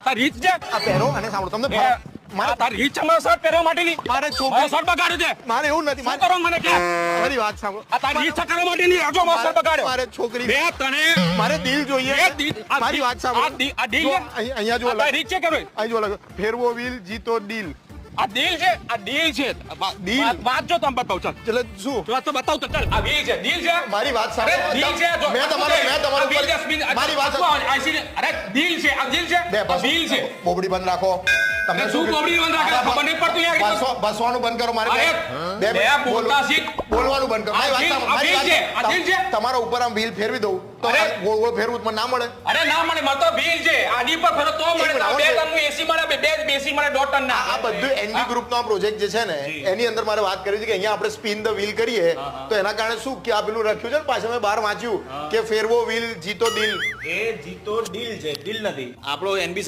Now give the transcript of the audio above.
Rich છે આ પહેરો અને સાંભળો તમને મારે તારી રીચ અમારો શર્ટ પહેરવા માટેની મારે મારો શર્ટ બગાડ્યો છે મારે એવું નથી શું કરો મને કે મારી વાત સાંભળો આ તારી રીચ કરવા માટેની હજો મારો શર્ટ બગાડ્યો મારે છોકરી બે તને મારે દિલ જોઈએ મારી વાત સાંભળો આ દિલ જો, છે અહીંયા જો તારી રીચ છે કે ભાઈ અહીં જો લખ્યું, ફેરવો વ્હીલ જીતો દિલ આ દિલ છે આ દિલ છે દિલ? વાત જો તમે બતાવ ચાલ એટલે શું તો બતાવ તો ચાલ આ દિલ છે દિલ છે મારી વાત અરે સાંભળો દિલ છે જો મેં તમારો મારી વાત અરે દિલ છે આ દિલ છે બે આ દિલ છે બોબડી બંધ રાખો તમે શું બોબડી બંધ રાખે? ખબર નહીં પડતું યાર કે બસવાનું બંધ કરો મારે અરે, બે બોલતા શીખ. બોલવાનું બંધ કરો મારી વાત સાંભળો, મારી આ દિલ છે, આ દિલ છે. તમારા ઉપર આમ વ્હીલ ફેરવી દઉં તો અરે. ગોળ ગોળ ફેરવું તો મને ના મળે અરે ના મળે મને તો બિલ છે આની પર ફરો તો મળે એક મિનિટ, બે ટનનું એસી મળે બે બેસી મળે 1.5 ટન ના આ બધું એનબી ગ્રુપનો આ પ્રોજેક્ટ જે છે ને એની અંદર મારે વાત કરી હતી કે અહીંયા આપણે સ્પિન ધ વ્હીલ કરીએ તો એના કારણે શું કે આ પેલું લખ્યું છે ને પાછળ મેં બહાર વાંચ્યું કે ફેરવો વ્હીલ જીતો દિલ એ જીતો ડીલ છે ડીલ નથી આપણો એનબી